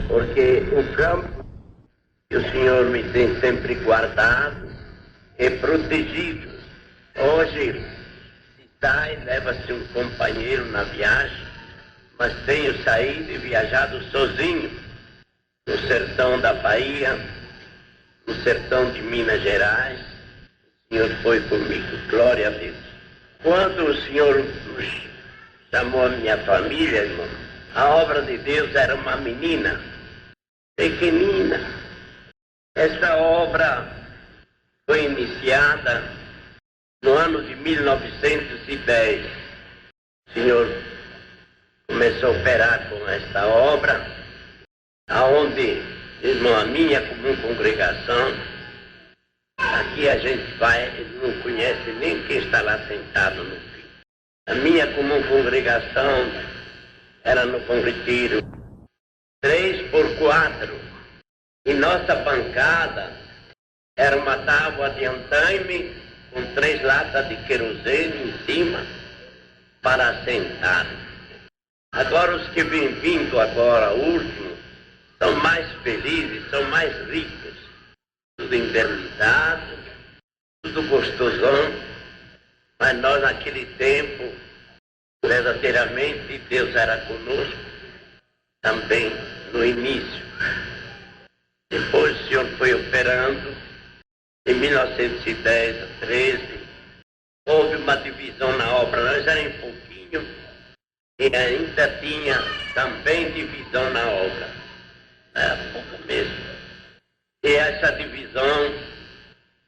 porque o campo que o Senhor me tem sempre guardado e protegido. Hoje se sai, leva-se um companheiro na viagem, mas tenho saído e viajado sozinho no sertão da Bahia, no sertão de Minas Gerais. O Senhor foi comigo, glória a Deus. Quando o Senhor chamou a minha família, irmão, a obra de Deus era uma menina pequenina. Essa obra foi iniciada no ano de 1910. O Senhor começou a operar com esta obra, aonde, irmão, a minha comum congregação, aqui a gente vai, não conhece nem quem está lá sentado no fim. A minha comum congregação era no Bom Retiro, 3x4, e nossa bancada era uma tábua de andaime com 3 latas de querosene em cima para sentar. Agora os que vêm vindo agora, último, são mais felizes, são mais ricos, tudo envernizado, tudo gostosão, mas nós naquele tempo, verdadeiramente, Deus era conosco, também no início. Depois o Senhor foi operando, em 1910 a 13, houve uma divisão na obra, nós éramos um pouquinho, e ainda tinha também divisão na obra, era pouco mesmo. E essa divisão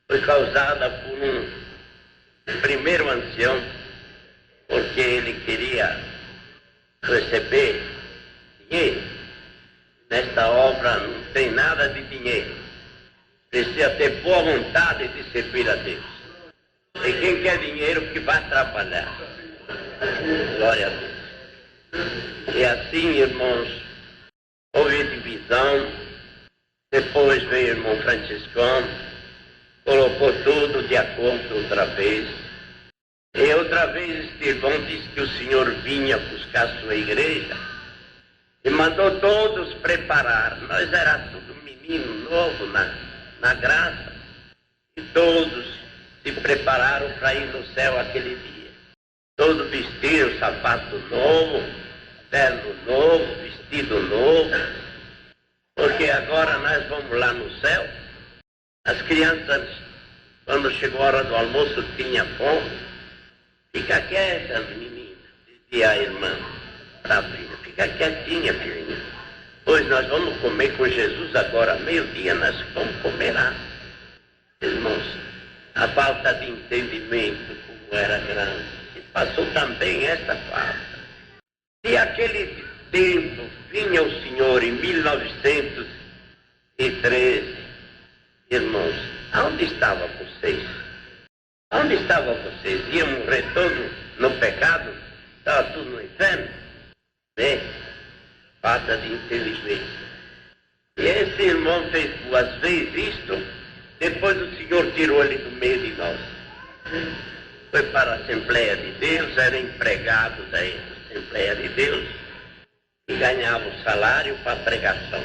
foi causada por um primeiro ancião, porque ele queria receber dinheiro. Nesta obra não tem nada de dinheiro. Precisa ter boa vontade de servir a Deus. E quem quer dinheiro que vai trabalhar. Glória a Deus. E assim, irmãos, houve divisão. Depois veio o irmão Franciscano, colocou tudo de acordo outra vez. E outra vez este irmão disse que o Senhor vinha buscar a sua igreja e mandou todos preparar. Nós era tudo menino novo na graça, e todos se prepararam para ir no céu aquele dia. Todos vestiram sapato novo, terno novo, vestido novo, porque agora nós vamos lá no céu. As crianças, quando chegou a hora do almoço, tinham fome. Fica quieta, menina, dizia a irmã para a filha. Fica quietinha, filhinha. Pois nós vamos comer com Jesus agora, meio-dia, nós vamos comer lá. Irmãos, a falta de entendimento, como era grande, e passou também essa falta. E aquele tempo vinha o Senhor em 1913, irmãos, aonde estavam vocês? Onde estavam vocês? Iam morrer todos no pecado? Estava tudo no inferno? Bem, falta de inteligência. E esse irmão fez 2 vezes isto, depois o Senhor tirou ele do meio de nós. Foi para a Assembleia de Deus, era empregado da Assembleia de Deus, e ganhava o salário para a pregação.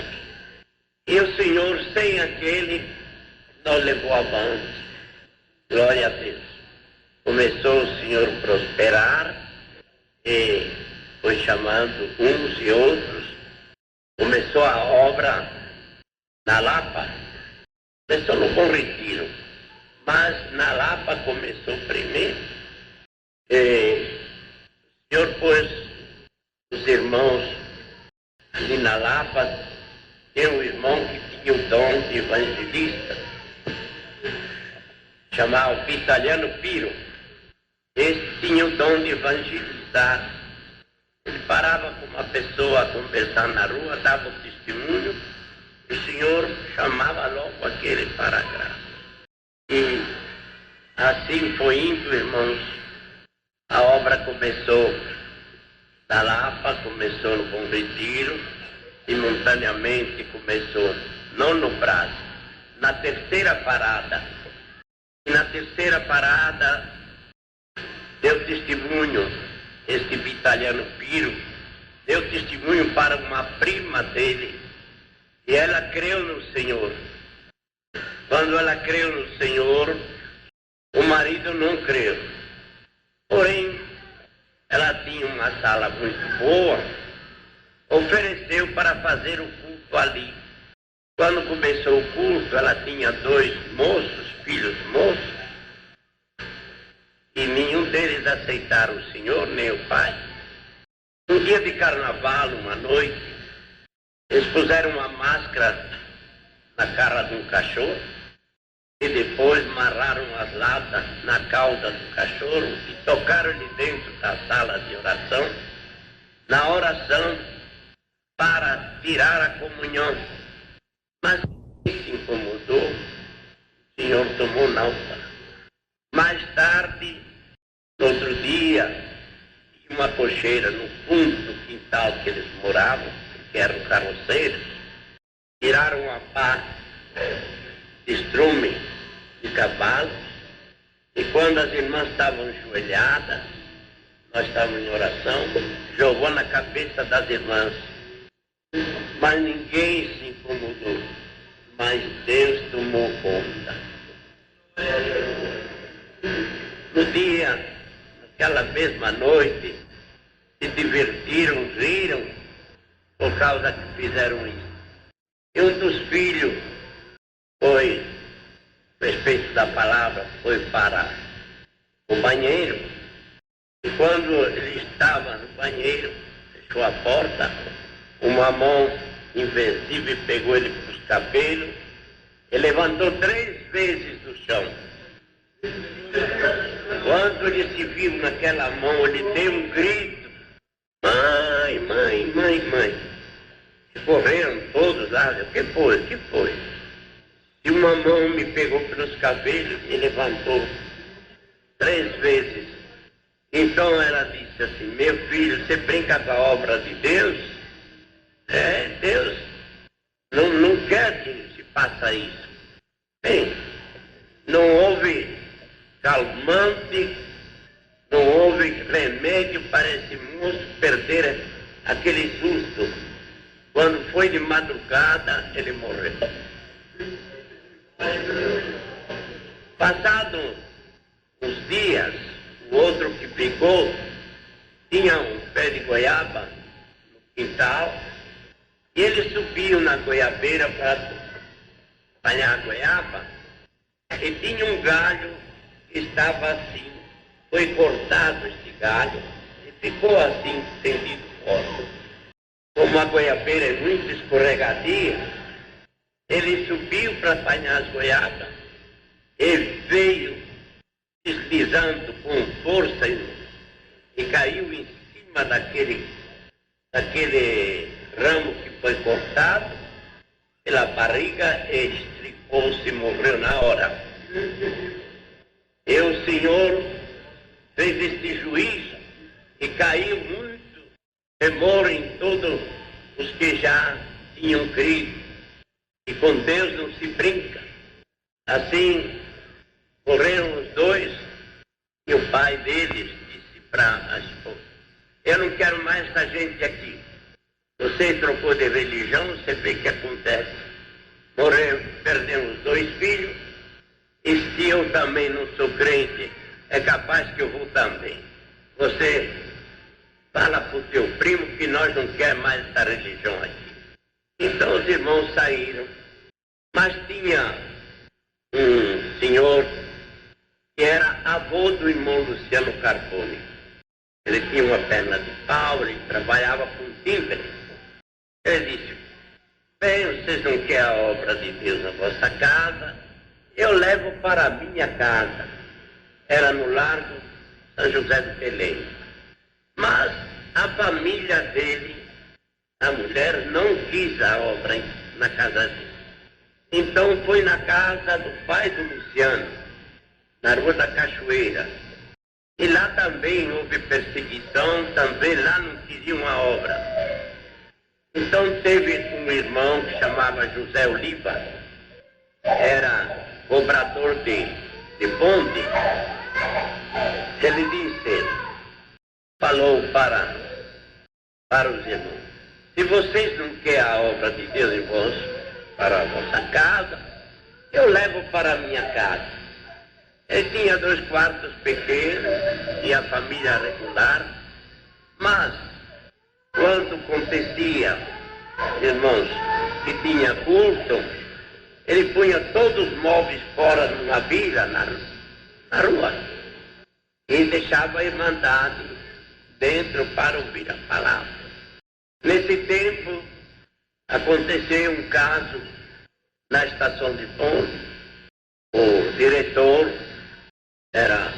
E o Senhor, sem aquele, não levou avante. Glória a Deus. Começou o Senhor a prosperar e foi chamando uns e outros. Começou a obra na Lapa. Começou no Bom Retiro, mas na Lapa começou primeiro. E o Senhor pôs os irmãos ali na Lapa. Tem um irmão que tinha o dom de evangelista, chamava Vitaliano Piro. Esse tinha o dom de evangelizar. Ele parava com uma pessoa a conversar na rua, dava o testemunho, e o Senhor chamava logo aquele para a graça. E assim foi indo, irmãos. A obra começou na Lapa, começou no Bom Retiro, simultaneamente começou, não no Brasil, na terceira parada. E na terceira parada, deu testemunho, este Vitaliano Piro, deu testemunho para uma prima dele, E ela creu no Senhor. Quando ela creu no Senhor, o marido não creu. Porém, ela tinha uma sala muito boa, ofereceu para fazer o culto ali. Quando começou o culto, ela tinha 2 moços, filhos moços, e nenhum deles aceitaram o Senhor, nem o pai. Um dia de carnaval, uma noite, eles puseram uma máscara na cara de um cachorro e depois amarraram as latas na cauda do cachorro e tocaram-lhe dentro da sala de oração, na oração, para tirar a comunhão. Mas quem se incomodou, o Senhor tomou nota. Mais tarde, no outro dia, tinha uma cocheira no fundo do quintal que eles moravam, que eram carroceiros, tiraram a pá de estrume de cavalo, e quando as irmãs estavam ajoelhadas, nós estávamos em oração, jogou na cabeça das irmãs. Mas ninguém se incomodou, mas Deus tomou conta. No dia, naquela mesma noite, se divertiram, riram, por causa que fizeram isso. E um dos filhos foi, a respeito da palavra, foi para o banheiro, e quando ele estava no banheiro, fechou a porta, uma mão invencível pegou ele pelos cabelos e levantou 3 vezes do chão. Quando ele se viu naquela mão, ele deu um grito: mãe, mãe, mãe, mãe. E correram todos lá. O que foi? O que foi? E uma mão me pegou pelos cabelos e levantou 3 vezes. Então ela disse assim: meu filho, você brinca com a obra de Deus? Deus não quer que se faça isso. Bem, não houve calmante, não houve remédio para esse moço perder aquele susto. Quando foi de madrugada, ele morreu. Passado uns dias, o outro que ficou tinha um pé de goiaba no quintal, e ele subiu na goiabeira para apanhar a goiaba, e tinha um galho que estava assim, foi cortado este galho, e ficou assim, estendido fora. Como a goiabeira é muito escorregadia, ele subiu para apanhar as goiabas, e veio deslizando com força e caiu em cima daquele ramo que foi cortado pela barriga, estripou-se e morreu na hora. E o Senhor fez este juízo e caiu muito temor em todos os que já tinham crido. E com Deus não se brinca. Assim, morreram os 2 e o pai deles disse para a esposa: eu não quero mais essa gente aqui. Você trocou de religião, você vê o que acontece. Morreu, perdemos 2 filhos, e se eu também não sou crente, é capaz que eu vou também. Você fala para o teu primo que nós não queremos mais essa religião aqui. Então os irmãos saíram, mas tinha um senhor que era avô do irmão Luciano Carbone. Ele tinha uma perna de pau, ele trabalhava com tímpano. Ele disse: bem, vocês não querem a obra de Deus na vossa casa, eu levo para a minha casa. Era no Largo São José do Belém. Mas a família dele, a mulher, não quis a obra na casa dele. Então foi na casa do pai do Luciano, na Rua da Cachoeira. E lá também houve perseguição, também lá não queriam a obra. Então teve um irmão que chamava José Oliva, era cobrador de bonde. Ele disse, falou para os irmãos: se vocês não querem a obra de Deus em vós, para a vossa casa, eu levo para a minha casa. Ele tinha 2 quartos pequenos e a família regular, mas quando acontecia, irmãos, que tinha culto, ele punha todos os móveis fora numa vila, na rua, e deixava a irmandade dentro para ouvir a palavra. Nesse tempo, aconteceu um caso na estação de bonde. O diretor era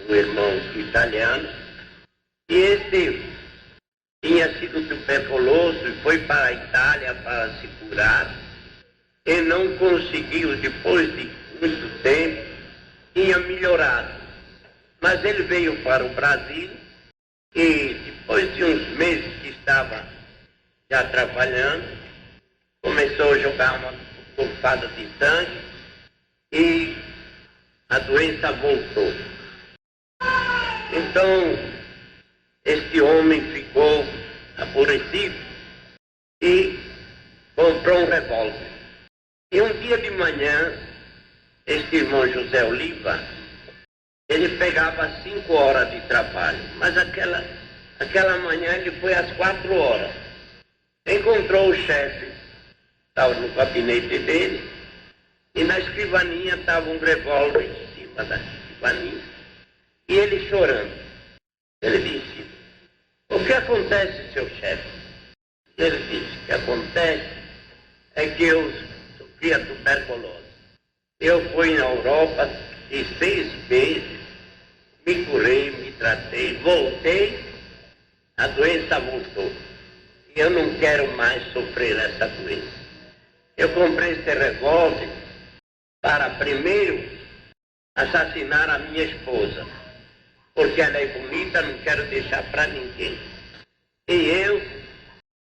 um irmão italiano, e este tinha sido tuberculoso e foi para a Itália para se curar, e não conseguiu, depois de muito tempo, tinha melhorado. Mas ele veio para o Brasil e depois de uns meses que estava já trabalhando, começou a jogar uma golfada de sangue e a doença voltou. Então, este homem ficou aborrecido e comprou um revólver. E um dia de manhã, este irmão José Oliva, ele pegava 5 horas de trabalho, mas aquela manhã ele foi às 4 horas. Encontrou o chefe, estava no gabinete dele, e na escrivaninha estava um revólver em cima da escrivaninha, e ele chorando. Ele disse: o que acontece, seu chefe? Ele disse: o que acontece é que eu sofri a tuberculose. Eu fui na Europa e 6 meses, me curei, me tratei, voltei, a doença voltou. E eu não quero mais sofrer essa doença. Eu comprei esse revólver para primeiro assassinar a minha esposa, porque ela é bonita, não quero deixar para ninguém. E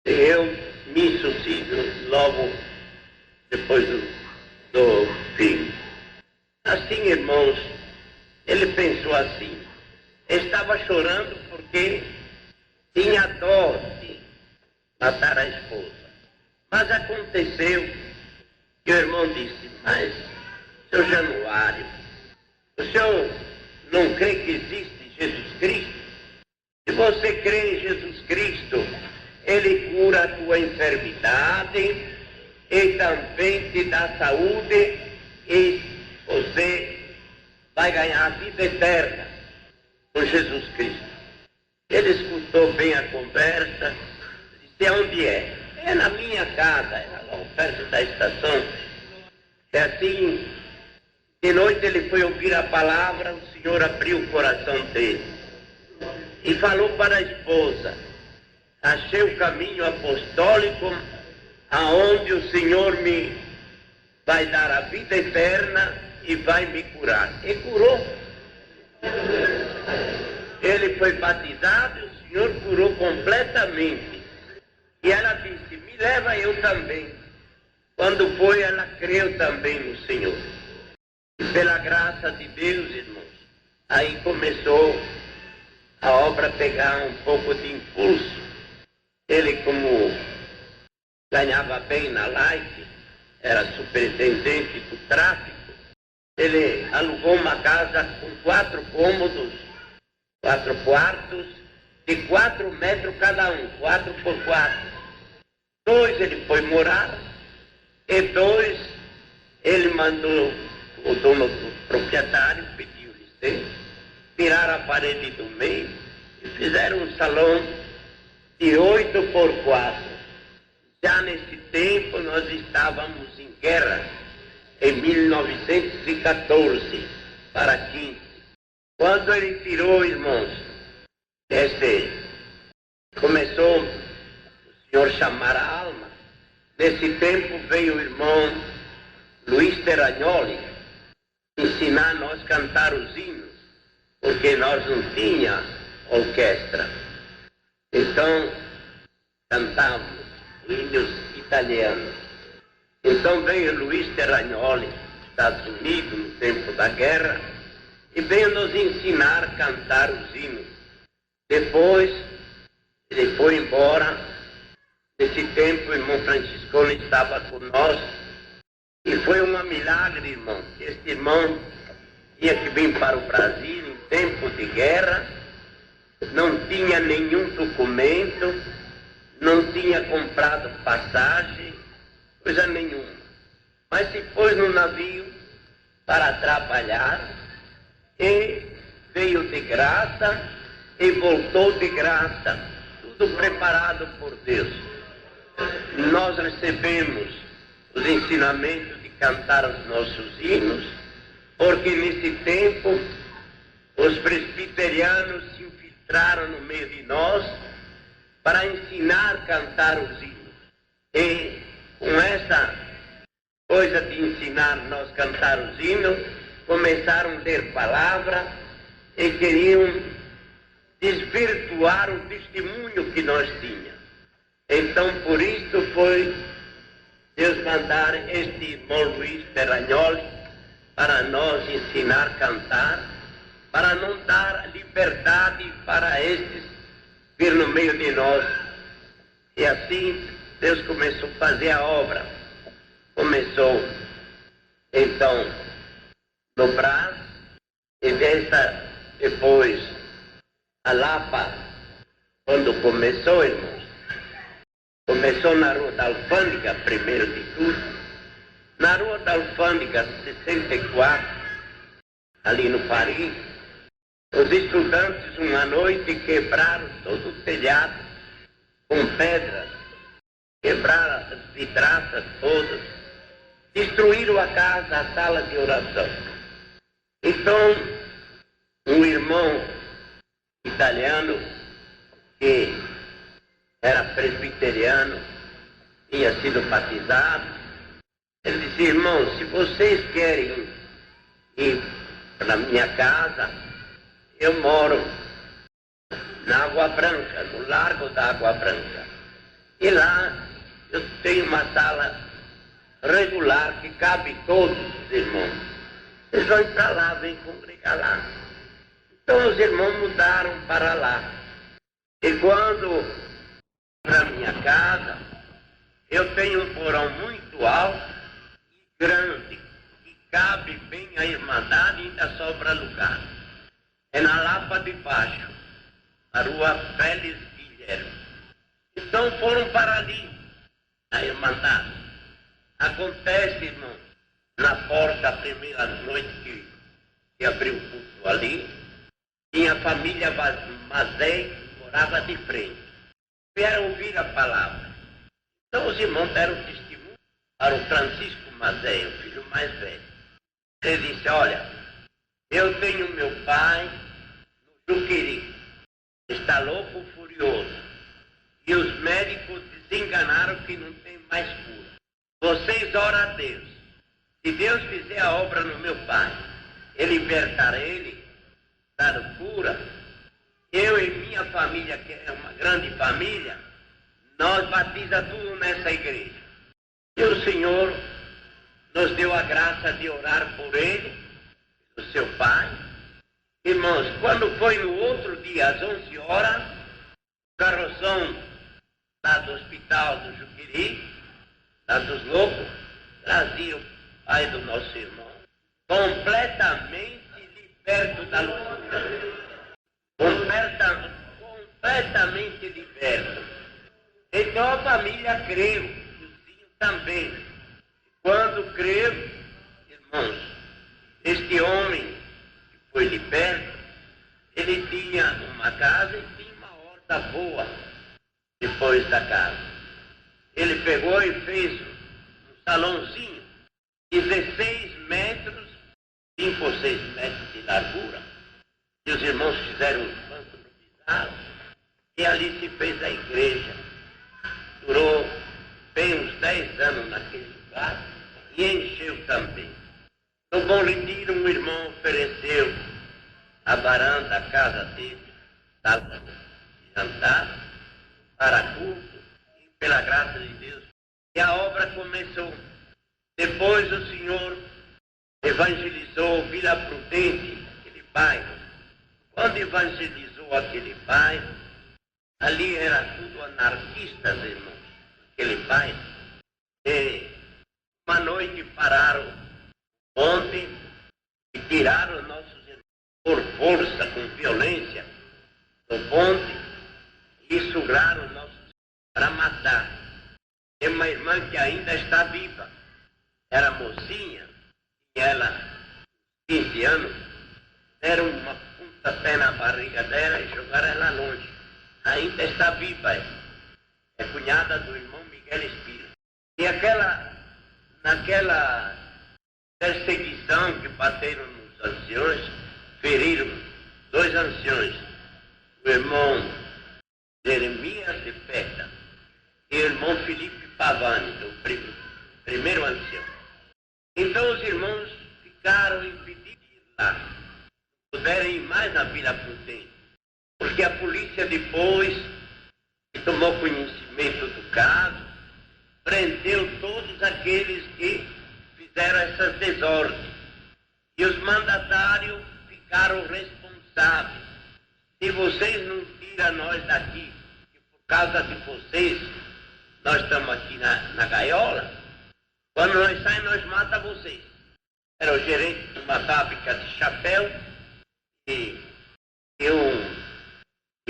eu me suicido logo depois do fim. Assim, irmãos, ele pensou assim. Estava chorando porque tinha dó de matar a esposa. Mas aconteceu que o irmão disse: mas, seu Januário, o senhor não crê que existe Jesus Cristo? Se você crê em Jesus Cristo, ele cura a tua enfermidade e também te dá saúde, e você vai ganhar a vida eterna com Jesus Cristo. Ele escutou bem a conversa, disse: onde é? É na minha casa, era lá perto da estação. É assim, de noite ele foi ouvir a palavra, o Senhor abriu o coração dele e falou para a esposa: achei o caminho apostólico aonde o Senhor me vai dar a vida eterna e vai me curar. E curou. Ele foi batizado e o Senhor curou completamente. E ela disse: me leva eu também. Quando foi, ela creu também no Senhor. E pela graça de Deus, irmãos, aí começou a obra a pegar um pouco de impulso. Ele, como ganhava bem na Light, era superintendente do tráfico, ele alugou uma casa com 4 cômodos, 4 quartos, de 4 metros cada um, 4 por 4. 2 ele foi morar, e 2 ele mandou, o dono do proprietário pediu licença, tiraram a parede do meio e fizeram um salão de 8 por 4. Já nesse tempo nós estávamos em guerra, em 1914 para 15. Quando ele tirou, irmãos, começou o senhor chamar a alma. Nesse tempo veio o irmão Luiz Terragnoli ensinar nós a cantar os hinos, porque nós não tinha orquestra. Então, cantávamos hinos italianos. Então veio Luiz Terragnoli, Estados Unidos, no tempo da guerra, e veio nos ensinar a cantar os hinos. Depois, ele foi embora Nesse tempo, o irmão Franciscano estava conosco e foi um milagre, irmão. Este irmão tinha que vir para o Brasil em tempo de guerra, não tinha nenhum documento, não tinha comprado passagem, coisa nenhuma. Mas se pôs no navio para trabalhar e veio de graça e voltou de graça, tudo preparado por Deus. Nós recebemos os ensinamentos de cantar os nossos hinos, porque nesse tempo os presbiterianos se infiltraram no meio de nós para ensinar a cantar os hinos. E com essa coisa de ensinar nós a cantar os hinos, começaram a ler palavra e queriam desvirtuar o testemunho que nós tínhamos. Então, por isso foi Deus mandar este irmão Luiz Terragnoli para nós ensinar a cantar, para não dar liberdade para estes vir no meio de nós. E assim Deus começou a fazer a obra. Começou, então, no Brás, e depois a Lapa, quando começou, irmãos, começou na Rua da Alfândega, primeiro de tudo. Na Rua da Alfândega, 64, ali no Paris, os estudantes, uma noite, quebraram todo o telhado com pedras, quebraram as vidraças todas, destruíram a casa, a sala de oração. Então, um irmão italiano, que era presbiteriano, tinha sido batizado, ele disse: irmão, se vocês querem ir para a minha casa, eu moro na Água Branca, no Largo da Água Branca. E lá eu tenho uma sala regular que cabe todos os irmãos. Eles vão para lá, vêm congregar lá. Então os irmãos mudaram para lá. E quando para minha casa, eu tenho um porão muito alto e grande, que cabe bem a irmandade e ainda sobra lugar. É na Lapa de Baixo, a Rua Félix Guilherme. Então foram para ali, a irmandade. Acontece, irmão, na porta, a primeira noite que abriu o culto ali, tinha a família Mazei que morava de frente. Vieram ouvir a palavra. Então os irmãos deram testemunho para o Francisco Mazei, o filho mais velho. Ele disse: olha, eu tenho meu pai no Juqueri, está louco, furioso, e os médicos desenganaram que não tem mais cura. Vocês oram a Deus. Se Deus fizer a obra no meu pai e libertar ele, dar cura, eu e minha família, que é uma grande família, nós batiza tudo nessa igreja. E o Senhor nos deu a graça de orar por ele, o seu pai. Irmãos, quando foi no outro dia, às 11 horas, o carroção lá do hospital do Juqueri, lá dos loucos, trazia o pai do nosso irmão, completamente liberto da loucura. Completamente liberto. Então a família creu, e o filho também. Quando creu, irmãos, este homem que foi liberto, ele tinha uma casa e tinha uma horta boa depois da casa. Ele pegou e fez um salãozinho, 16 metros, 5 ou 6 metros de largura. E os irmãos fizeram um banco no pizarro, e ali se fez a igreja. Durou bem uns 10 anos naquele lugar e encheu também. No Bom Retiro, um irmão ofereceu a varanda, a casa dele, sala de jantar, para culto, e pela graça de Deus, e a obra começou. Depois o Senhor evangelizou Vila Prudente, aquele bairro. Quando evangelizou aquele bairro, ali era tudo anarquistas, irmãos. aquele pai. E uma noite pararam o bonde e tiraram nossos irmãos por força, com violência, do bonde e sugaram nossos irmãos para matar. Tem uma irmã que ainda está viva, era mocinha, e ela, 15 anos, deram uma pontapé na barriga dela e jogaram ela longe. Ainda está viva, é cunhada do irmão Miguel Espírito. E naquela perseguição que bateram nos anciões, feriram 2 anciões, o irmão Jeremias de Peta e o irmão Felipe Pavani, o primeiro ancião. Então os irmãos ficaram impedidos de ir lá, não puderam ir mais na Vila Prudente, porque a polícia depois que tomou conhecimento do caso, prendeu todos aqueles que fizeram essas desordens. E os mandatários ficaram responsáveis. Se vocês não tiram nós daqui, que por causa de vocês, nós estamos aqui na gaiola, quando nós saímos, nós matamos vocês. Era o gerente de uma fábrica de chapéu e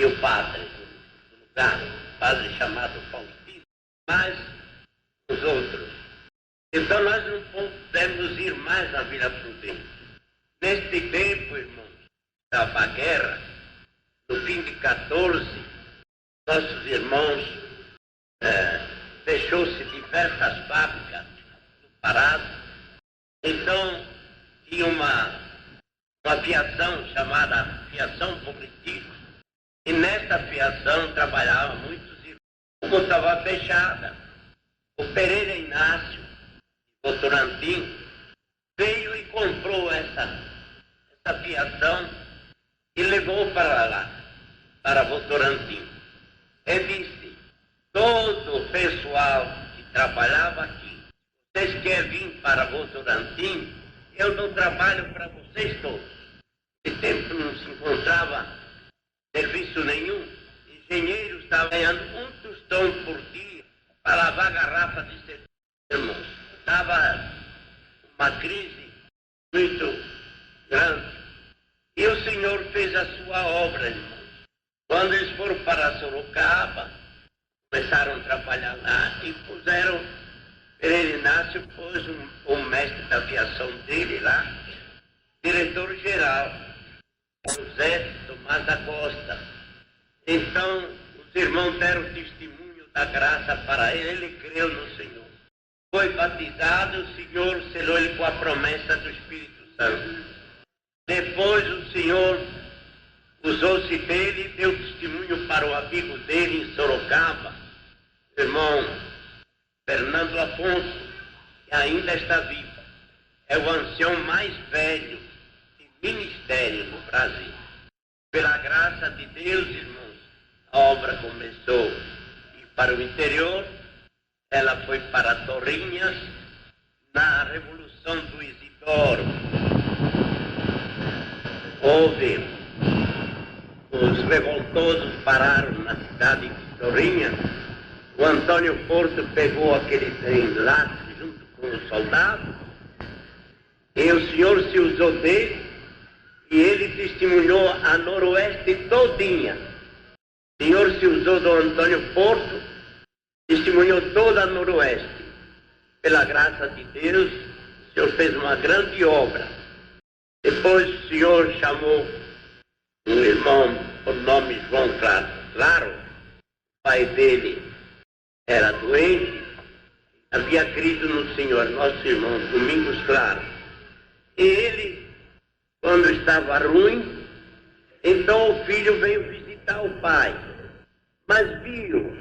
o padre do lugar, um padre chamado Faustino, mas os outros. Então nós não podemos ir mais na Vila Prudente. Neste tempo, irmãos, estava a guerra, no fim de 14, nossos irmãos fechou-se diversas fábricas no Pará. Então tinha uma fiação chamada Fiação Progressiva, e nessa fiação trabalhavam muitos irmãos. Como estava fechada, o Pereira Inácio, o Votorantim, veio e comprou essa fiação e levou para lá, para Votorantim. E disse: todo o pessoal que trabalhava aqui, vocês querem vir para Votorantim, eu dou trabalho para vocês todos. Nesse tempo não se encontrava serviço nenhum. Engenheiros estavam ganhando um tostão por dia para lavar garrafa de cerveja. Irmãos, estava uma crise muito grande. E o Senhor fez a sua obra, irmãos. Quando eles foram para Sorocaba, começaram a trabalhar lá e puseram, Pereira Inácio pôs o mestre da aviação dele lá, diretor-geral, José Tomás da Costa. Então, os irmãos deram testemunho da graça para ele, ele creu no Senhor. Foi batizado, o Senhor selou ele com a promessa do Espírito Santo. Depois o Senhor usou-se dele e deu testemunho para o amigo dele em Sorocaba, o irmão Fernando Afonso, que ainda está vivo. É o ancião mais velho de ministério no Brasil. Pela graça de Deus, irmãos, a obra começou a ir para o interior. Ela foi para Torrinhas, na Revolução do Isidoro. Houve, os revoltosos pararam na cidade de Torrinhas. O Antônio Porto pegou aquele trem lá, junto com os soldados, e o Senhor se usou dele, e ele testemunhou a noroeste todinha. O Senhor se usou do Antônio Porto, testemunhou toda a noroeste. Pela graça de Deus, o Senhor fez uma grande obra. Depois o Senhor chamou um irmão por nome João Claro, o pai dele era doente, havia crido no Senhor, nosso irmão Domingos Claro. E ele, quando estava ruim, então o filho veio visitar o pai, mas viu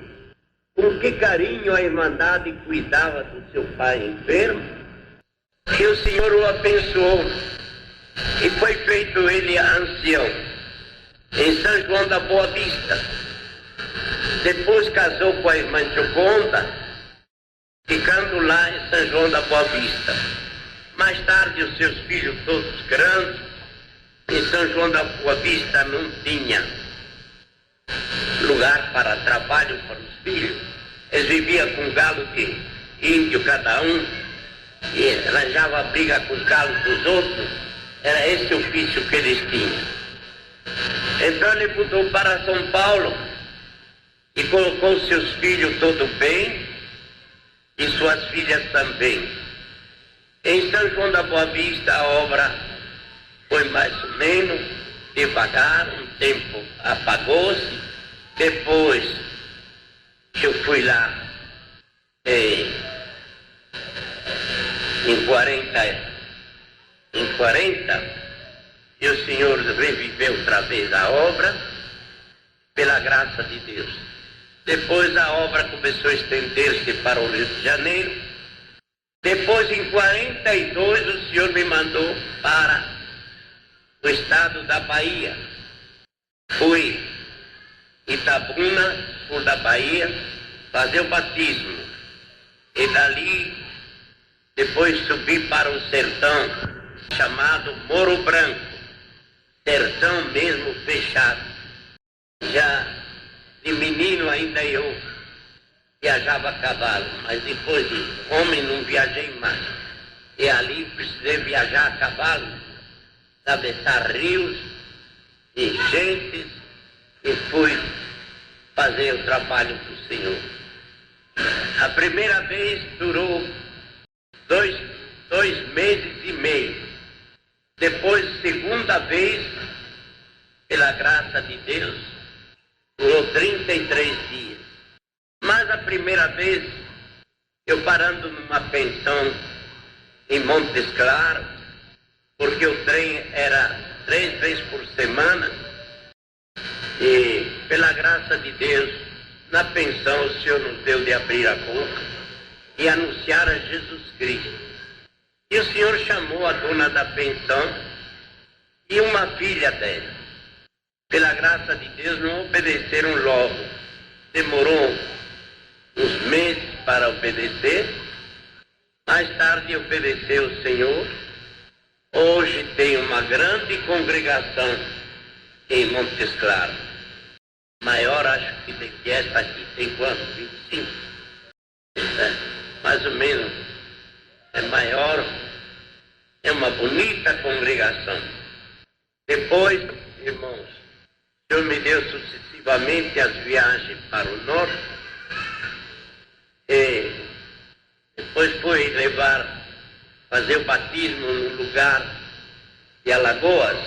com que carinho a Irmandade cuidava do seu pai enfermo, e o Senhor o abençoou, e foi feito ele ancião em São João da Boa Vista. Depois casou com a irmã Gioconda, ficando lá em São João da Boa Vista. Mais tarde, os seus filhos todos grandes, em São João da Boa Vista não tinha lugar para trabalho para os filhos. Eles viviam com galo de índio cada um, e arranjava briga com os galos dos outros. Era esse o ofício que eles tinham. Então ele mudou para São Paulo e colocou seus filhos todos bem e suas filhas também. Em São João da Boa Vista a obra foi mais ou menos devagar, um tempo apagou-se. Depois que eu fui lá em 40, e o Senhor reviveu outra vez a obra, pela graça de Deus. Depois a obra começou a estender-se para o Rio de Janeiro. Depois, em 42, o Senhor me mandou para o estado da Bahia. Fui Itabuna, sul da Bahia, fazer o batismo. E dali, depois subi para o sertão, chamado Morro Branco. Sertão mesmo fechado. Já de menino ainda eu viajava a cavalo, mas depois de homem não viajei mais. E ali precisei viajar a cavalo, atravessar rios, enchentes, e fui fazer o trabalho do Senhor. A primeira vez durou dois meses e meio. Depois, segunda vez, pela graça de Deus, durou 33 dias. Mas a primeira vez, eu parando numa pensão em Montes Claros, porque o trem era 3 vezes por semana, e pela graça de Deus, na pensão o Senhor nos deu de abrir a boca e anunciar a Jesus Cristo. E o Senhor chamou a dona da pensão e uma filha dela. Pela graça de Deus, não obedeceram logo. Demorou uns meses para obedecer. Mais tarde obedeceu o Senhor. Hoje tem uma grande congregação em Montes Claros. Maior, acho que esta aqui. Tem quanto? 25? Mais ou menos. É maior, é uma bonita congregação. Depois, irmãos, o Senhor me deu sucessivamente as viagens para o norte, e depois fui fazer o batismo num lugar de Alagoas,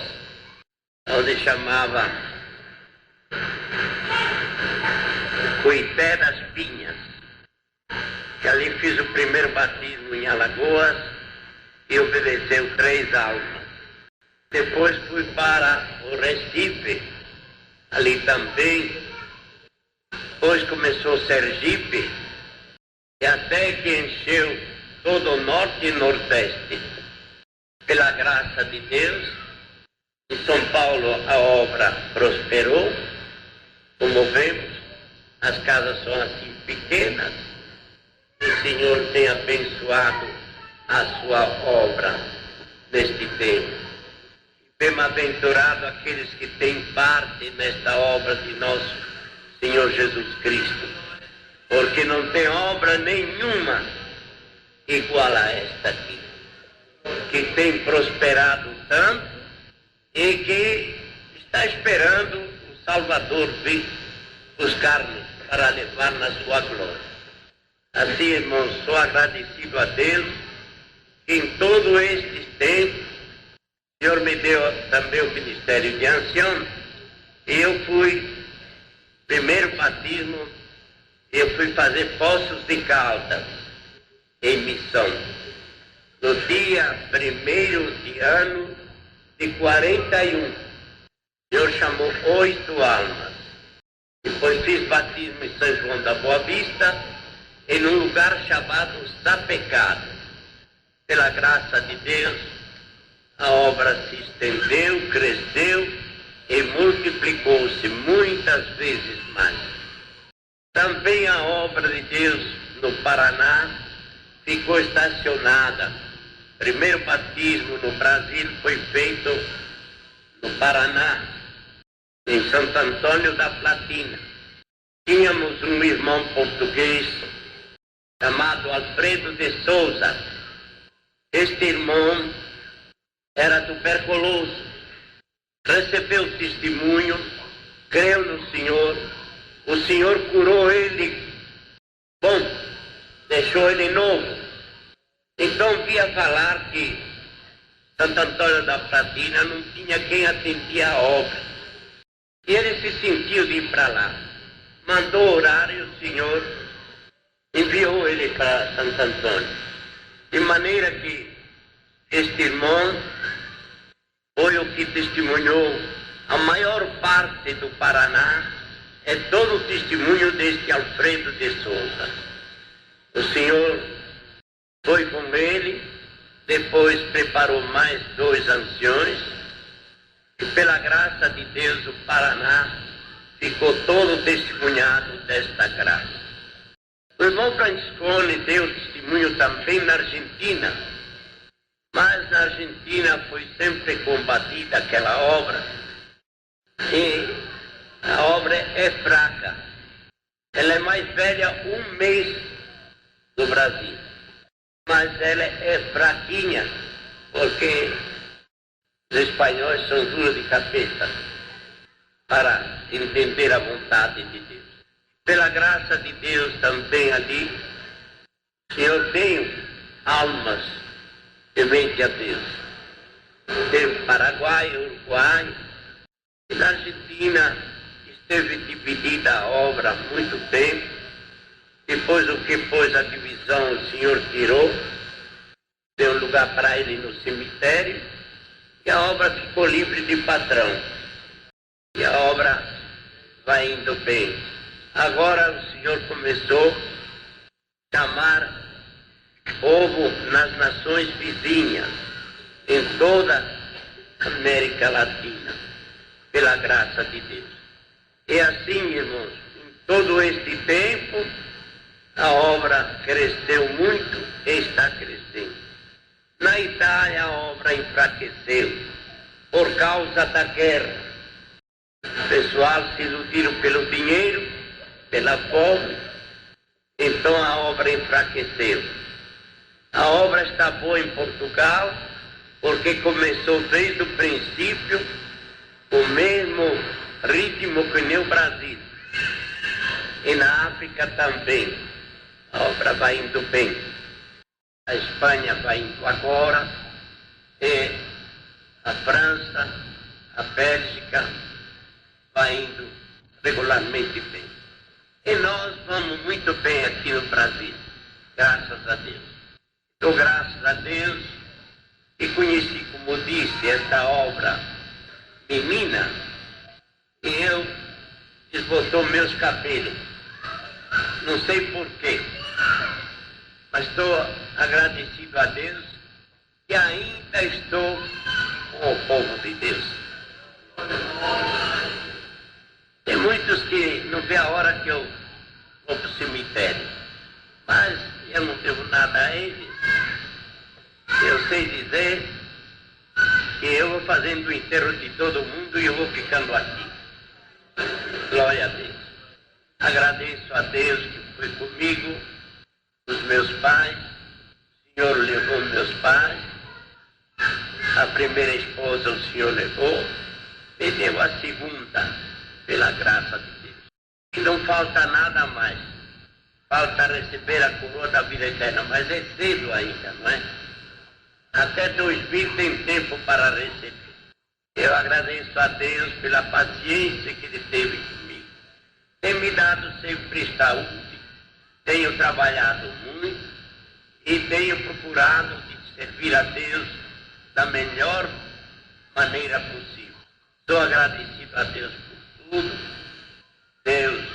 onde chamava Coité das Pinhas. Que ali fiz o primeiro batismo em Alagoas e obedeceu 3 almas. Depois fui para o Recife, ali também. Depois começou Sergipe, e até que encheu todo o norte e nordeste. Pela graça de Deus, em São Paulo a obra prosperou, como vemos, as casas são assim pequenas. O Senhor tem abençoado a sua obra neste tempo. Bem-aventurado aqueles que têm parte nesta obra de nosso Senhor Jesus Cristo, porque não tem obra nenhuma igual a esta aqui, que tem prosperado tanto e que está esperando o Salvador vir buscar-nos para levar na sua glória. Assim, irmãos, sou agradecido a Deus que em todo este tempo o Senhor me deu também o ministério de ancião, e eu fui, primeiro batismo, eu fui fazer Poços de Caldas, em missão, no dia 1º de ano de 41. O Senhor chamou 8 almas. Depois fiz batismo em São João da Boa Vista, em um lugar chamado Sapecado. Pela graça de Deus, a obra se estendeu, cresceu e multiplicou-se muitas vezes mais. Também a obra de Deus no Paraná ficou estacionada. Primeiro batismo no Brasil foi feito no Paraná, em Santo Antônio da Platina. Tínhamos um irmão português chamado Alfredo de Souza. Este irmão era tuberculoso, recebeu testemunho, creu no Senhor, o Senhor curou ele, bom, deixou ele novo. Então via falar que Santo Antônio da Platina não tinha quem atendia a obra. E ele se sentiu de ir para lá. Mandou orar e o Senhor enviou ele para Santo Antônio. De maneira que este irmão foi o que testemunhou a maior parte do Paraná, é todo o testemunho deste Alfredo de Souza. O Senhor foi com ele, depois preparou mais 2 anciões, e pela graça de Deus o Paraná ficou todo testemunhado desta graça. O irmão Francescone deu testemunho também na Argentina, mas na Argentina foi sempre combatida aquela obra, e a obra é fraca. Ela é mais velha 1 mês do Brasil, mas ela é fraquinha, porque os espanhóis são duros de cabeça para entender a vontade de Deus. Pela graça de Deus também ali, o Senhor tem almas temente a Deus. Tem Paraguai, Uruguai, e na Argentina esteve dividida a obra há muito tempo. Depois o que pôs a divisão, o Senhor tirou, deu lugar para ele no cemitério, e a obra ficou livre de patrão. E a obra vai indo bem. Agora o Senhor começou a chamar povo nas nações vizinhas, em toda a América Latina, pela graça de Deus. E assim, irmãos, em todo este tempo, a obra cresceu muito e está crescendo. Na Itália, a obra enfraqueceu por causa da guerra. O pessoal se iludiram pelo dinheiro, pela fome, então a obra enfraqueceu. A obra está boa em Portugal, porque começou desde o princípio o mesmo ritmo que no Brasil. E na África também, a obra vai indo bem. A Espanha vai indo agora, e a França, a Bélgica, vai indo regularmente bem. E nós vamos muito bem aqui no Brasil, graças a Deus. Dou graças a Deus e conheci, como disse, esta obra menina, e eu desbotou meus cabelos. Não sei porquê, mas estou agradecido a Deus e ainda estou com o povo de Deus. Tem muitos que não vê a hora que eu vou para o cemitério, mas eu não devo nada a eles. Eu sei dizer que eu vou fazendo o enterro de todo mundo e eu vou ficando aqui. Glória a Deus. Agradeço a Deus que foi comigo, os meus pais. O Senhor levou meus pais. A primeira esposa o Senhor levou, e deu a segunda, pela graça de Deus. E não falta nada mais. Falta receber a coroa da vida eterna, mas é cedo ainda, não é? Até 2000 tem tempo para receber. Eu agradeço a Deus pela paciência que Ele teve comigo. Tem me dado sempre saúde, tenho trabalhado muito e tenho procurado de servir a Deus da melhor maneira possível. Sou agradecido a Deus por tudo. Deus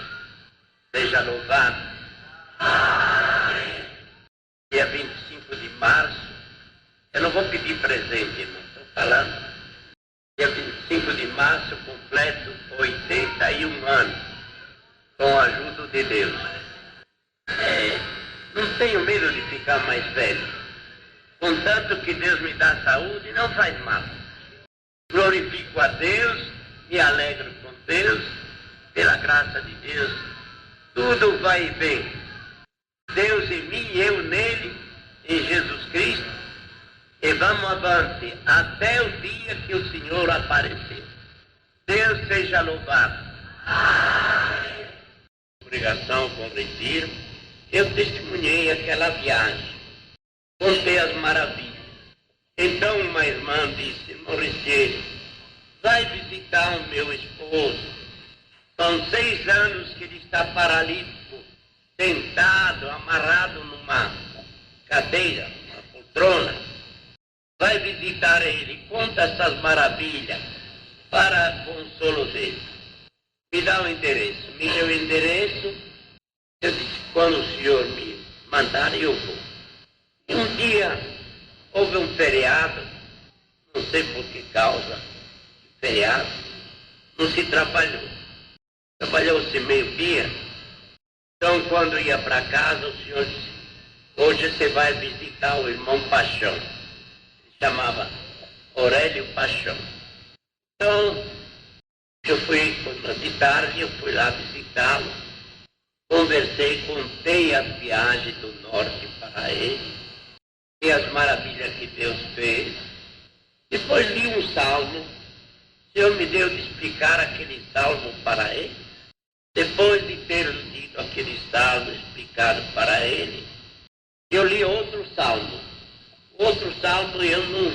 seja louvado. Amém. Dia 25 de março, eu não vou pedir presente, irmão, estou falando. Dia 25 de março, completo 81 anos, com a ajuda de Deus. Não tenho medo de ficar mais velho. Contanto que Deus me dá saúde, não faz mal. Glorifico a Deus, me alegro com Deus, pela graça de Deus, tudo vai bem. Deus em mim, eu nele, em Jesus Cristo, e vamos avante até o dia que o Senhor aparecer. Deus seja louvado. Pregação com o retiro, eu testemunhei aquela viagem, contei as maravilhas. Então uma irmã disse: Maurício, vai visitar o meu esposo. São 6 anos que ele está paralítico, sentado, amarrado numa cadeira, uma poltrona. Vai visitar ele, conta essas maravilhas para consolo dele. Me dá o endereço. Me deu o endereço. Eu disse: quando o senhor me mandar, eu vou. E um dia houve um feriado, não sei por que causa, feriado, não se trabalhou. Trabalhou-se meio-dia. Então, quando ia para casa, o senhor disse: hoje você vai visitar o irmão Paixão. Ele chamava Aurélio Paixão. Então, eu fui, de tarde, eu fui lá visitá-lo. Conversei, contei as viagens do norte para ele e as maravilhas que Deus fez. Depois li um salmo. O Senhor me deu de explicar aquele salmo para ele. Depois de ter lido aquele salmo explicado para ele, eu li outro salmo. Outro salmo eu não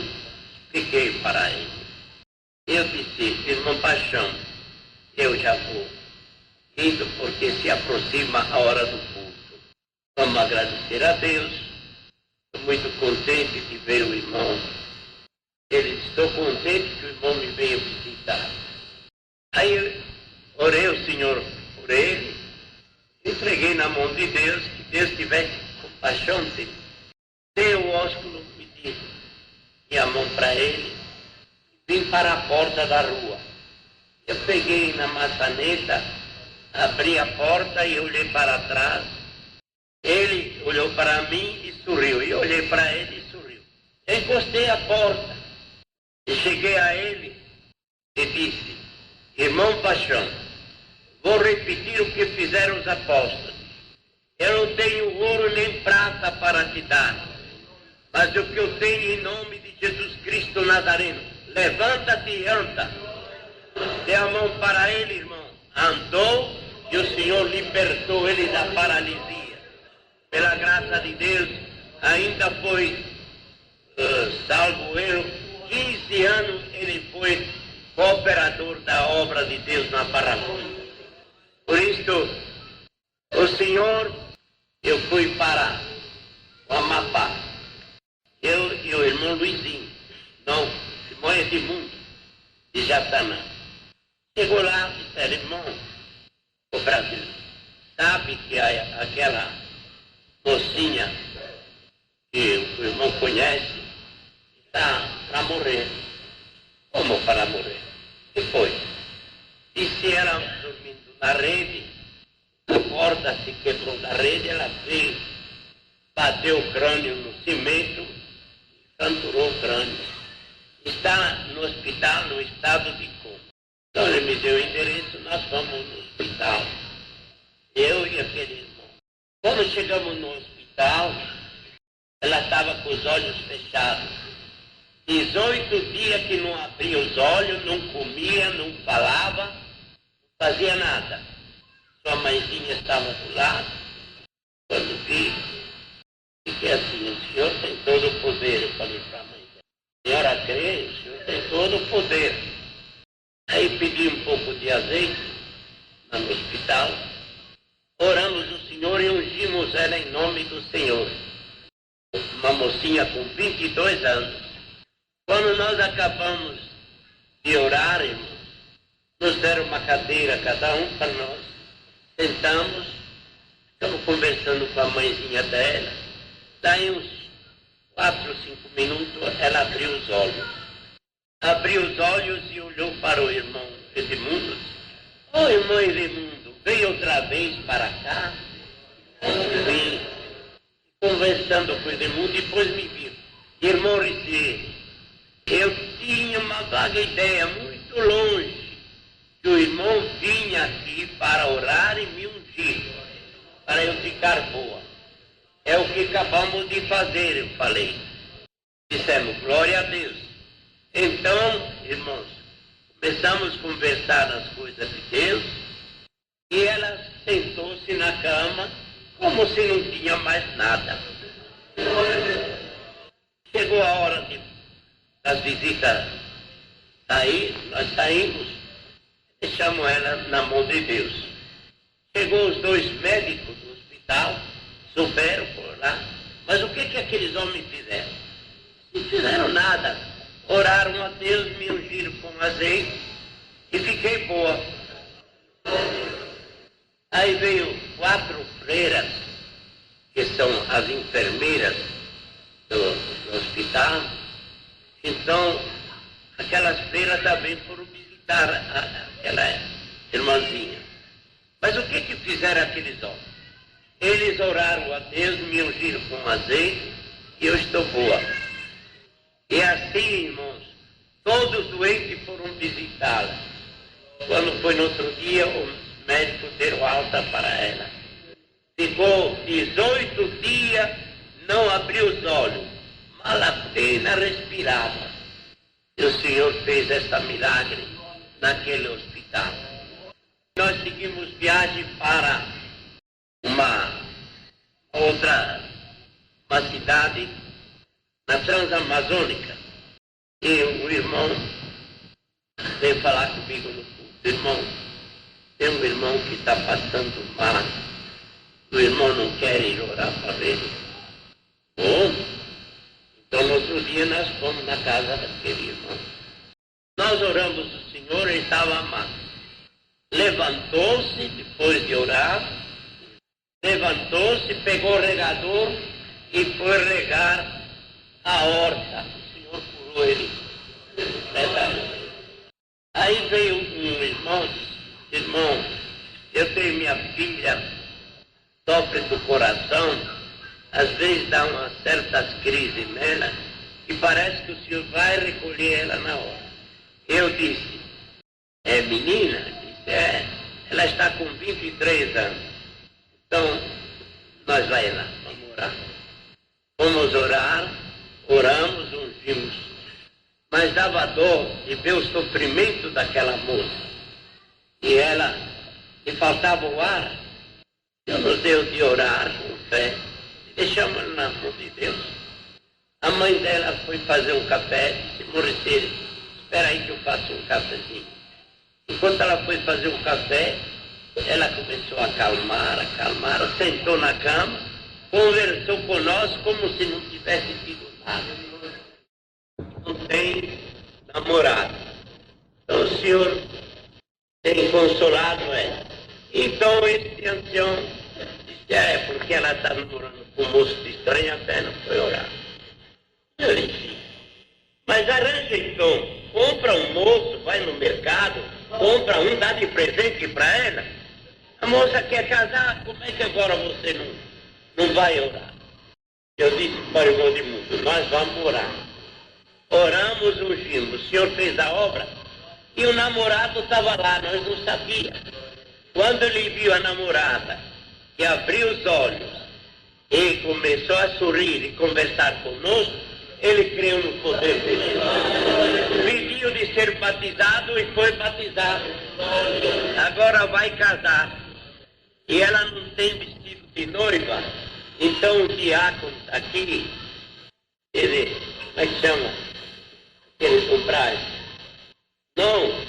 expliquei para ele. Eu disse: irmão Paixão, eu já vou indo porque se aproxima a hora do culto. Vamos agradecer a Deus. Estou muito contente de ver o irmão. Ele disse: estou contente que o irmão me veio visitar. Aí eu orei ao Senhor por ele, entreguei na mão de Deus, que Deus tivesse compaixão dele. Dei o ósculo, me disse, e a mão para ele, vim para a porta da rua. Eu peguei na maçaneta, abri a porta e olhei para trás. Ele olhou para mim e sorriu. Eu olhei para ele e sorriu. Eu encostei a porta e cheguei a ele e disse: irmão Paixão, vou repetir o que fizeram os apóstolos. Eu não tenho ouro nem prata para te dar, mas o que eu tenho em nome de Jesus Cristo Nazareno, levanta-te e anda. Dê a mão para ele, irmão. Andou e o Senhor libertou ele da paralisia. Pela graça de Deus, ainda foi, salvo eu, 15 anos ele foi cooperador da obra de Deus na Barra Funda. Por isso, o Senhor, eu fui para o Amapá. Eu e o irmão Luizinho, não, irmão Edmundo, de Jatanã. Chegou lá e disse: irmão, o Brasil, sabe que aquela mocinha que o irmão conhece está para morrer. Como para morrer? E foi. E se ela dormindo na rede, a porta se quebrou da rede, ela veio, bateu o crânio no cimento, fraturou o crânio. Está no hospital no estado de coma. Então ele me deu o endereço, nós fomos no hospital. Eu e aquele irmão. Quando chegamos no hospital, ela estava com os olhos fechados. 18 dias que não abria os olhos, não comia, não falava, não fazia nada. Sua mãezinha estava do lado. Quando vi, fiquei assim: o senhor tem todo o poder. Eu falei para a mãe: a senhora crê? O senhor tem todo o poder. Aí pedi um pouco de azeite no hospital. Oramos o Senhor e ungimos ela em nome do Senhor. Uma mocinha com 22 anos. Quando nós acabamos de orar, irmãos, nos deram uma cadeira, cada um para nós. Sentamos, estamos conversando com a mãezinha dela. Daí uns 4 ou 5 minutos, ela abriu os olhos. Abriu os olhos e olhou para o irmão Edmundo. Ô irmão Edmundo, veio outra vez para cá? Vim conversando com o Edmundo, depois me viu. Irmão Ricci, eu tinha uma vaga ideia muito longe que o irmão vinha aqui para orar e me ungir, para eu ficar boa. fazer, eu falei. Dissemos, glória a Deus. Então, irmãos, começamos a conversar nas coisas de Deus e ela sentou-se na cama como se não tinha mais nada. Chegou a hora das visitas sair, nós saímos, deixamos ela na mão de Deus. Chegou os 2 médicos do hospital, souberam por lá, mas o que aqueles homens fizeram? Não fizeram nada. Oraram a Deus, me ungiram com azeite e fiquei boa. Aí veio 4 freiras, que são as enfermeiras do hospital. Então, aquelas freiras também foram visitar aquela irmãzinha. Mas o que fizeram aqueles homens? Eles oraram a Deus, me ungiram com azeite e eu estou boa. E assim, irmãos, todos os doentes foram visitá-la. Quando foi no outro dia, os médicos deram alta para ela. Ficou 18 dias, não abriu os olhos, mal apenas respirava. E o Senhor fez esse milagre naquele hospital. Nós seguimos viagem para uma cidade na Transamazônica. E o irmão veio falar comigo no culto. Irmão, tem um irmão que está passando mal. O irmão não quer ir orar para ele. Bom, então no outro dia nós fomos na casa daquele irmão. Nós oramos o Senhor, ele estava amado. Levantou-se, depois de orar, levantou-se, pegou o regador e foi regar a horta. O Senhor curou ele. Aí veio um irmão, disse, irmão, eu tenho minha filha, sofre do coração, às vezes dá umas certas crises nela, e parece que o Senhor vai recolher ela na hora. Eu disse, é menina? Disse, é. Ela está com 23 anos. Então, nós vai lá, vamos orar. Vamos orar, oramos, ungimos. Mas dava dor de ver o sofrimento daquela moça. E ela, e faltava o ar. Deus nos deu de orar com fé. E deixamos ela na mão de Deus. A mãe dela foi fazer um café, disse, Maurício, espera aí que eu faço um cafezinho. Enquanto ela foi fazer um café, ela começou a acalmar, sentou na cama, conversou com nós como se não tivesse tido nada. Não tem namorado. Então o Senhor tem consolado ela. Então esse ancião disse, porque ela está namorando com um moço de estranha fé, não foi orar. Eu disse, mas arranja então, compra um moço, vai no mercado, compra um, dá de presente para ela. A moça quer casar, como é que agora você não vai orar? Eu disse para o irmão de mundo, nós vamos orar. Oramos, ungimos, o Senhor fez a obra e o namorado estava lá, nós não sabíamos. Quando ele viu a namorada, que abriu os olhos e começou a sorrir e conversar conosco, ele creu no poder de Deus. Pediu de ser batizado e foi batizado. Agora vai casar. E ela não tem vestido de noiva. Então o diácono aqui, ele, como é que chama? Aquele comprar. Não,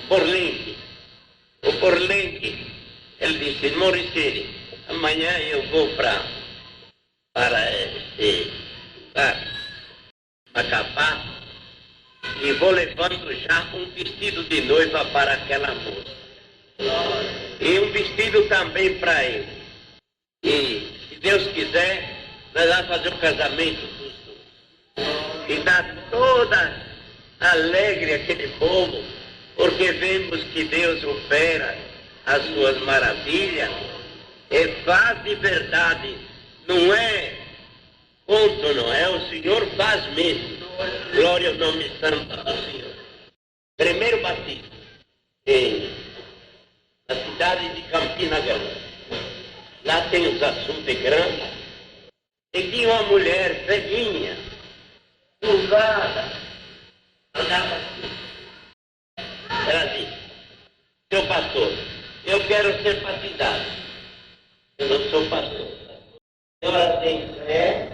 Porlente. O Porlente, ele disse, Maurício, amanhã eu vou para Macapá e vou levando já um vestido de noiva para aquela moça. E um vestido também para ele. E, se Deus quiser, nós vamos fazer um casamento dos dois. E dá toda alegre aquele povo, porque vemos que Deus opera as suas maravilhas, e faz de verdade, não é conto, não é, o Senhor faz mesmo. Glória ao nome santo do Senhor. Primeiro batismo na cidade de Campina Grande. Lá tem os açudes grandes, E tinha uma mulher ceguinha, cruzada, andava assim. Ela disse: seu pastor, eu quero ser batizado. Eu não sou pastor. A senhora tem fé?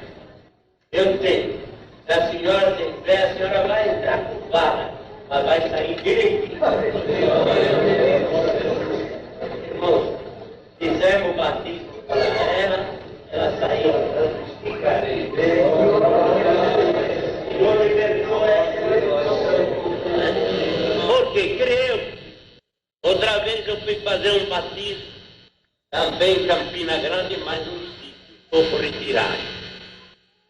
Eu tenho. Se a senhora tem fé, a senhora vai entrar com vara, mas vai sair direitinho. Irmão, fizemos o batismo para ela saiu andando esticadinha. O senhor libertou ela. Porque creu. Outra vez eu fui fazer um batismo, também em Campina Grande, mas num sítio, pouco retirado.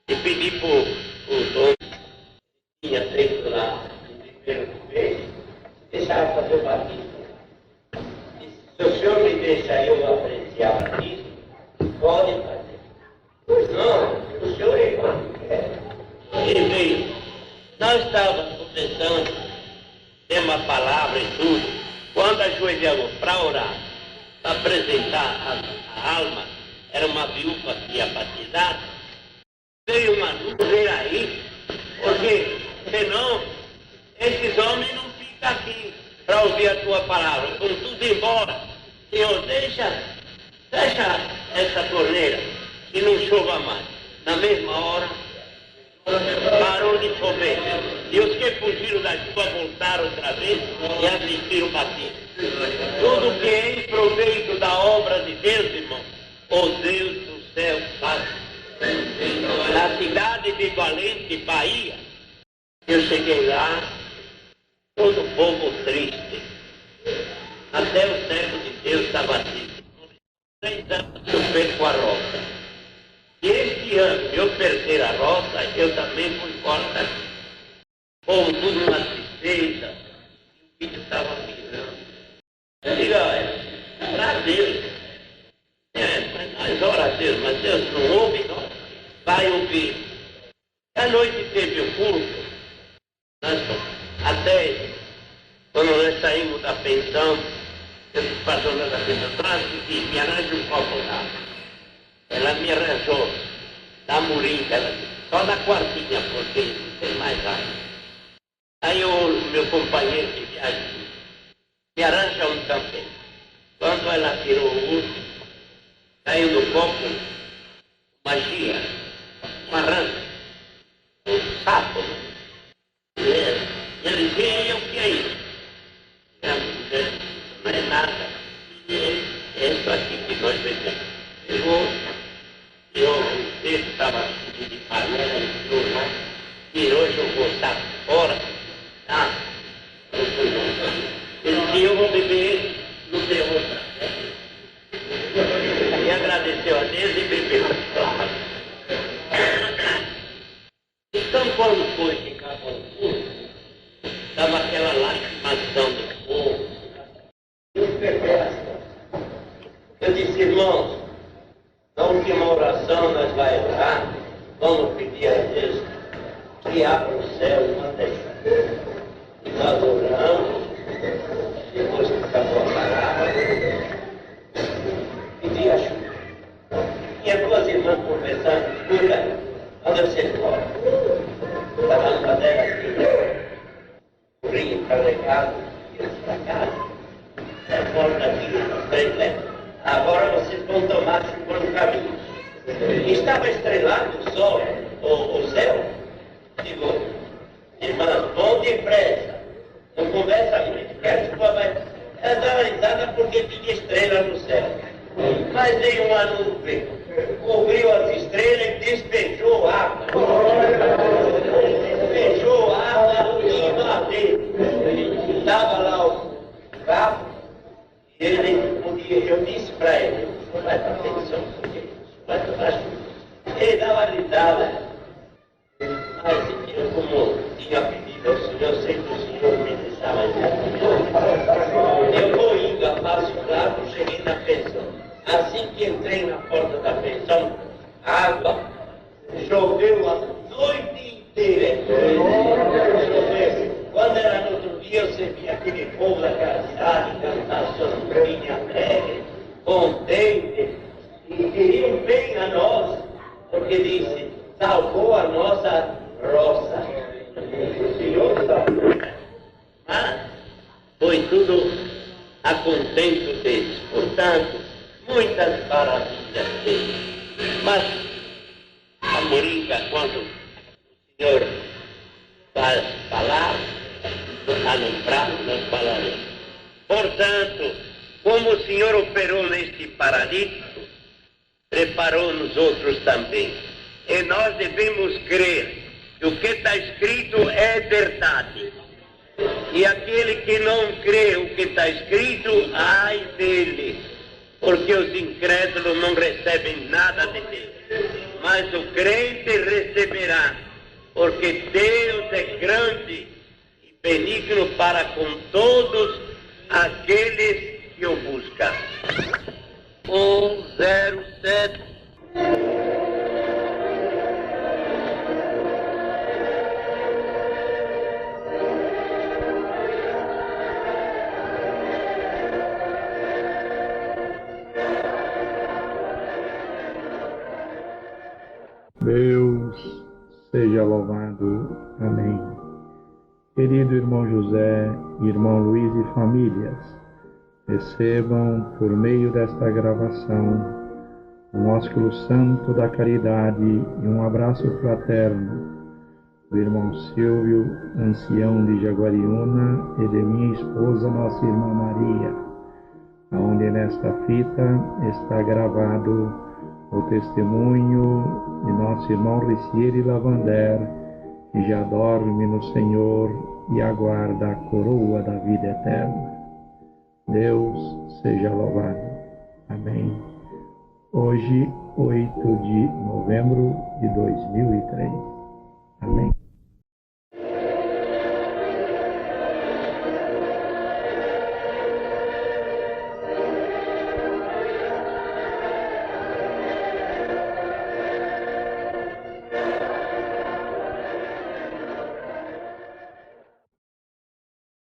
E pedi para o dono que tinha feito lá, no primeiro vez, deixar fazer o batismo. Disse: se o senhor me deixa eu apreciar o batismo, pode fazer. Pois não, o senhor é quando quer. E veio, nós estávamos começando, tem uma palavra e tudo. Quando ajoelhamos para orar, para apresentar a alma, era uma viúva que ia batizar, veio uma nuvem aí, porque senão esses homens não ficam aqui para ouvir a tua palavra, vão tudo embora. Senhor, fecha essa torneira e não chova mais. Na mesma hora, parou de chover. E os que fugiram da chuva voltaram outra vez e assistiram o batismo. Tudo que é em proveito da obra de Deus, irmão, o Deus do céu faz. Na cidade de Valente, Bahia, eu cheguei lá, todo o povo triste. Até o servo de Deus estava triste. 3 anos eu perco a roça. E este ano eu perder a roça, eu também fui embora daqui. Povo tudo numa tristeza, e o filho estava mirando. Eu digo: olha, para Deus, mas nós ora a Deus, mas Deus não ouve, não vai ouvir. À noite teve o culto, até quando nós saímos da pensão, eu disse para a dona da pensão: traz aqui, me arranja um copo d'água. Ela me arranjou da muringa, ela disse, só da quartinha, porque não tem mais água. Aí o meu companheiro de viagem disse: me arranja um também. Quando ela tirou o último, saiu do copo magia, uma rã, um sapo. E ele disse: e o que é isso? E a mulher: não é nada, é isso aqui que nós bebemos. O texto estava de panela, entrou lá, tirou, jogou o saco fora. Tá? Ele disse: eu vou beber, não tem outra. E agradeceu a Deus e bebeu. Então, quando foi que acabou o culto, estava aquela lastimação do povo. Eu disse: irmãos, na última oração nós vamos orar, vamos pedir a Deus que abra o céu e manda chuva. E nós oramos, depois que acabou a palavra, pedi a chuva. Tinha 2 irmãs conversando: escuta, quando eu ser fora, estava numa delas aqui, corria carregado, ia para casa, a porta aqui, 3 metros. Agora vocês vão tomar chuva no caminho. Estava estrelado o sol, o céu. Digo: irmãs, vão depressa, não conversa muito, quero chuva, mas ela dava risada porque tinha estrela no céu. Mas veio uma nuvem, cobriu as estrelas e despejou água. Despejou água e bateu. Estava lá o carro. Ele podia, eu disse para ele: vai para a pensão, vai para a chuva. Ele dava risada. Mas eu, como tinha pedido ao Senhor, sei que o Senhor me deixava eu vou indo a passo largo, cheguei na pensão. Assim que entrei na porta da pensão, água, choveu a noite inteira. Quando era no outro dia, eu servi aquele povo daquela cidade, cantar sambinha alegre, contente, e queriam bem a nós, porque diz: nossa roça. O senhor sabe. Mas foi tudo a contento deles. Portanto, muitas maravilhas deles. Mas a Moringa, quando o senhor vai falar, alumbrar, nós falaremos. Portanto, como o Senhor operou neste paralítico, preparou nos outros também. E nós devemos crer que o que está escrito é verdade. E aquele que não crê o que está escrito, ai dele, porque os incrédulos não recebem nada de Deus. Mas o crente receberá, porque Deus é grande e benigno para com todos aqueles que o buscam. 107. Deus seja louvado. Amém. Querido irmão José, irmão Luiz e famílias, recebam por meio desta gravação um ósculo santo da caridade e um abraço fraterno do irmão Silvio, ancião de Jaguariúna, e de minha esposa, nossa irmã Maria, onde nesta fita está gravado o testemunho de nosso irmão Ricieri Lavander, que já dorme no Senhor e aguarda a coroa da vida eterna. Deus seja louvado. Amém. Hoje, 8 de novembro de 2003.